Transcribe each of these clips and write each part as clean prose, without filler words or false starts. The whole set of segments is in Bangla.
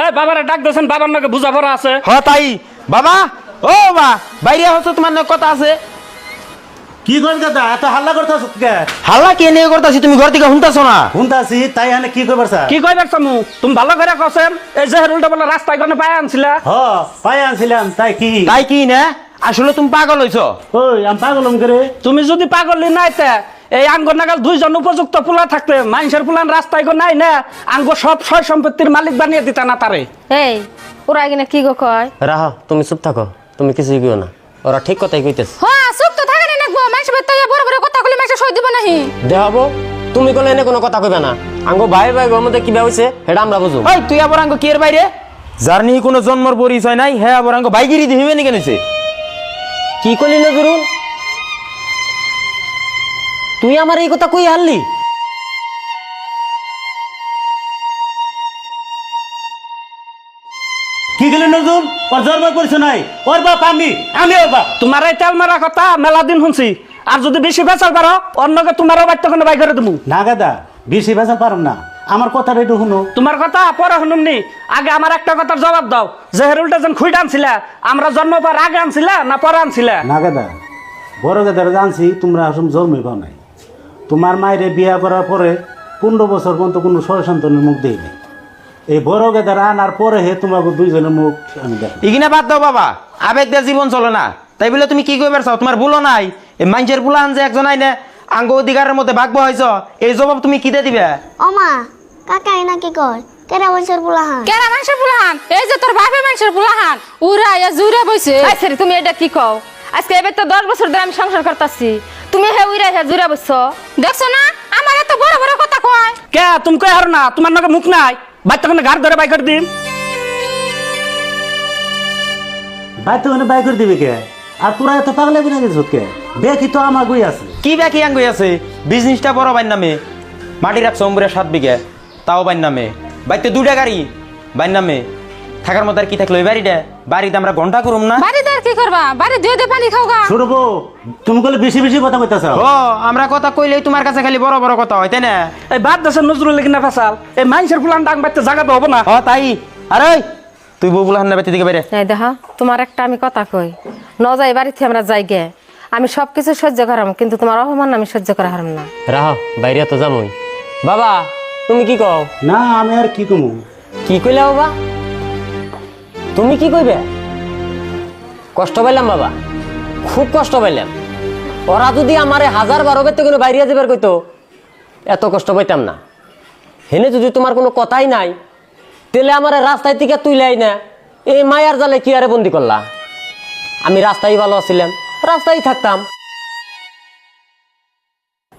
এই বাবারে ডাক দেছেন, বাবার নাকি বুঝা পড়া আছে। হ তাই বাবা, ও বাবা বাইরে হচ্ছে, তোমার নাকি কথা আছে। কি কর দাদা এত হাল্লা করতেছ কে? হাল্লা কে নিয়ে করতেছি, তুমি ঘর থেকে শুনতেছো না? শুনতাছি, তাই হানে কি কইবার স্যার? কি কইবার চামু? তুমি ভালো করে কছেন, এই জেহেরুলটা বলে রাস্তায় কোনে পায় আনছিলা। পাই আনছিলাম, তাই কি? তাই কি না, আসলে তুমি পাগল হইছো। ওই আমি পাগলম করে। তুমি যদি পাগলি নাইতে এই আঙ্গ নাগাল দুইজন উপযুক্ত পোলা থাকতে, মানুষের পোলান রাস্তায় গো নাই না, আঙ্গ সব সয় সম্পত্তির মালিক বানিয়ে দিতা না তারে। এই ওরা এখানে কি গো কয়? রাহ, তুমি চুপ থাকো, তুমি কিছুই কইও না, ওরা ঠিক কথাই কইতেছে। হ্যাঁ চুপ তো থাকে না নাকবো, মানুষ বেত্তা বড় বড় কথা কইলে মানুষ সই দিব নাহি। দেখাবো তুমি কোলে এনে কোনো কথা কইবে না। আঙ্গো ভাই ভাই ওর মধ্যে কি হইছে সেটা আমরা বুঝুম। ওই তুই আবার আঙ্গ কি এর বাইরে? যার নিয়ে কোনো জন্মর পরিচয় নাই, হ্যাঁ আবার আঙ্গ বাইগিরি দিবে নি কেনছে? কি কইলি নজরুল, তুই আমার এই কথা কই হারলি? কি গেলে নজরুল? ওর জন্ম করছে নাই, ওর বাপ আমি ওর বাপ। তোমার এই তেল মারা কথা মেলা দিন শুনছি, আর যদি বেশি বেচাল পারো অন্যকে তোমারও বাড়িতে কোনো বাই করে দেবো না গাদা, বেশি ভেজা পারম না, আমার কথাটা একটু শুনো। তোমার কথা পরে শুনুমনি, আগে আমার একটা কথার জবাব দাও। জেহেরুলটা যেন খুঁড়ে আনছিলা, আমরা জন্ম পাওয়ার আগে আনছিলা না পরে আনছিলা? না গাদা, বড় গাদারা জানছি তোমরা আসলে জন্মই পাও নাই। তোমার মায়ের বিয়া করার পরে 15 বছর পর্যন্ত কোনো সয় সন্তানের মুখ দেই নাই। এই বড় গাদারা আনার পরে হে তোমাকে দুইজনের মুখ আমি দেখি। ইগিনা বাদ দাও বাবা, আবেগ দিয়ে জীবন চলে না। তাই বলে তুমি কি কইবার চাও? তোমার ভুলো নাই, এই মানুষের পুলান যে একজন আইনে আঙ্গ অধিকারের মধ্যে ভাগবো হয়েছ, এই জবাব তুমি কি দিয়ে দিবে? ওমা কাকা এনা কি কয়? কেরা বছর বুলাহান? কেরা মানুষের পুলাহান? এই যে তোর বাপে মানুষের পুলাহান, উড়া ইয়া জুড়ে বইছে। আচ্ছা তুমি এটা কি কও? আজকে এবার তো 10 বছর ধরে আমি সংসার করতেছি, তুমি হে উড়া হে জুড়ে বইছো। দেখছো না আমার এত বড় বড় কথা কয়? কে তুমি কই হারো না? তোমার নাকি মুখ নাই, বাচ্চা কোনো ঘাট ধরে বাই করে দিন। ভাই তো বাই করে দিবি কে? আর তোরা এত পাগলা বিনা গেছ কে? দেখি তো আমার বই আছে। কি বাকি আঙ্গ আছে? বিজনেসটা বড় বাইন নামে, মাটি রাখছো অম্বুরে 7 বিঘা, তাও বাইন নামে। বাইতে 2টা গাড়ি বাইন নামে, থাকার মধ্যে আর কি থাকলো? এই বাড়িতে আমরা ঘন্টা করুম না? বাড়িতে আর কি করবা? বাড়ি দিয়ে দিয়ে পানি খাওগা। ছোট বউ, তুমি বলে বেশি বেশি কথা কইতাছ। ও আমরা কথা কইলেই তোমার কাছে খালি বড় বড় কথা হয়, তাই না? এই বাদ দেশের নজরুল কিনা ফেসাল, এই মানুষের ফুলান ডাং বাড়তে জায়গা তো হবো না। ও তাই, আরে তুই বউ বলে হান্না বেতে দিকে বাইরে। এই দেখো তোমার একটা আমি কথা কই, ন যাই বাড়িতে আমরা যাই গে, আমি সবকিছু সহ্য করাম, কিন্তু তোমার অপমান আমি সহ্য করা হারাম না। রাহ, বাইরে তো যামই। বাবা তুমি কি কও? না আমি আর কি কমু? কি কইলা বাবা? তুমি কি কইবে? কষ্ট পাইলাম বাবা, খুব কষ্ট পাইলাম। ওরা যদি আমারে 1000-12 বেতে কোনো বাইরে যাবার কইতো, এত কষ্ট পাইতাম না। হেনে যদি তোমার কোনো কথাই নাই, তাহলে আমারে রাস্তায় থেকে তুইলাই না, এই মায়ার জালে কি আরে বন্দি করলা? আমি রাস্তায় ভালো আছিলাম, রাস্তায় থাকতাম।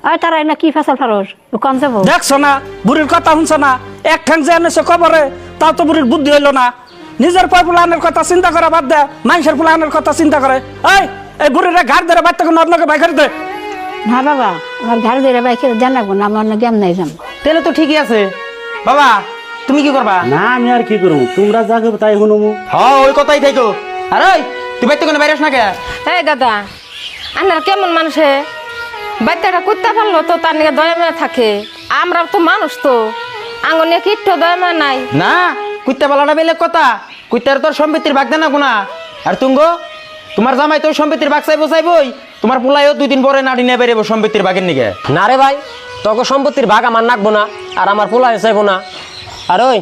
আর তারা না কি ফসল ফারস কোন যাবো? দেখছো না বুড়ির কথা শুনছো না? এক ঠাং যে এনেছে কবরে, তাও তো বুড়ির বুদ্ধি হইলো না। নিজের পয় পুলানের কথা চিন্তা করা বাদ দে, মানুষের পুলানের কথা চিন্তা করে। এই বুড়িরা ঘাট ধরে বাচ্চা কোনো অন্যকে বাই করে দে। না বাবা, আমার ঘর ধরে বাইকে জান লাগবো না, আমার অন্য জ্ঞান নাই যাম। তাহলে তো ঠিকই আছে। বাবা তুমি কি করবা? না আমি আর কি করবো, তোমরা যা করবে তাই শুনবো। হ্যাঁ ওই কথাই থাকো। আরে তুই বাইতে কোনো বাইরেস না কে? এই দাদা আপনার কেমন মানুষে বাচ্চাটা কুত্তা ফেললো তো তার নিয়ে দয়া মেয়ে থাকে, আমরা তো মানুষ, তো আঙুনে কিট্টো দয়া মেয়ে নাই। না কুত্তা পালাটা বেলেগ কথা, কুত্তার তোর সম্পত্তির ভাগ দেনা গুনা। আর তুঙ্গো তোমার জামাই তোর সম্পত্তির ভাগ চাইবো চাইবই, তোমার পোলাইও 2 দিন পরে নাড়ি নিয়ে বেরোবো সম্পত্তির ভাগের নিকে। না রে ভাই, তোকে সম্পত্তির ভাগ আমার নাকবো না, আর আমার পোলা চাইবো না। আর ওই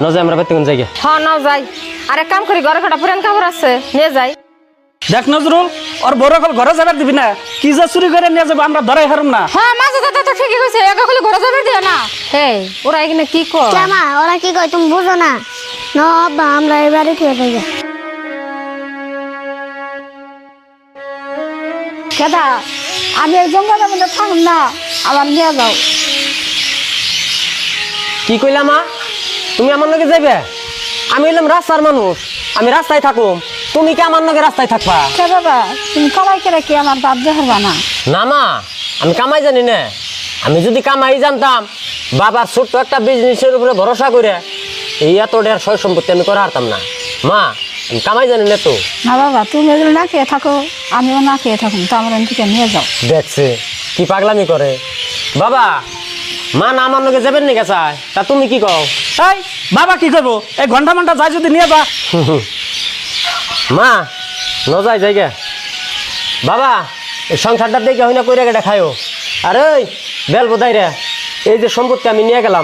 নজে আমরা বেতে কোন জায়গা? হ্যাঁ নাও যাই, আর এক কাম করি, ঘরে কটা পুরান কাপড় আছে নিয়ে যাই। দেখ নজরুল, ওর বড় কল ঘরে যাবার দিবি না, কি যে চুরি করে নিয়ে যাবো আমরা ধরাই হারুম না। হ্যাঁ মাঝে দাদা তো ঠিকই কইছে, একা খালি ঘরে যাবে দিও না। এই ওরা এখানে কি কর? কেমা ওরা কি কয় তুমি বুঝো না? না আব্বা আমরা এবারে খেয়ে থাকি। কেদা আমি এই জঙ্গলের মধ্যে থাকুন না, আমার নিয়ে যাও। কি কইলা মা? তুমি আমার লগে যাইবে? আমি হইলাম রাস্তার মানুষ, আমি রাস্তায় থাকুম, তুমি কি আমার লগে রাস্তায় থাকবা? কে বাবা তুমি কামাই করে কি আমার বাপ দেখারবা না? না মা, আমি কামাই জানি না। আমি যদি কামাই জানতাম, বাবার ছোট্ট একটা বিজনেসের উপরে ভরসা করে এই এত ঢের সয় সম্পত্তি আমি করে হারতাম না। মা আমি কামাই জানি না তো। না বাবা তুমি এগুলো না খেয়ে থাকো, আমিও না খেয়ে থাকুন, তো আমার এদিকে নিয়ে যাও। দেখছে কি পাগলামি করে। বাবা মা না আমার লগে যাবেন নাকি চায়, তা তুমি কি কও? এই বাবা কি করবো এই ঘন্টা মন্টা যাই যদি নিয়ে যা। মা ন যাই জায়গা বাবা এই সংসারটা দেখে হয় না কইরা গেটা খায়ো। আরে বেল বোধাই রে এই যে সম্পত্তি আমি নিয়ে গেলাম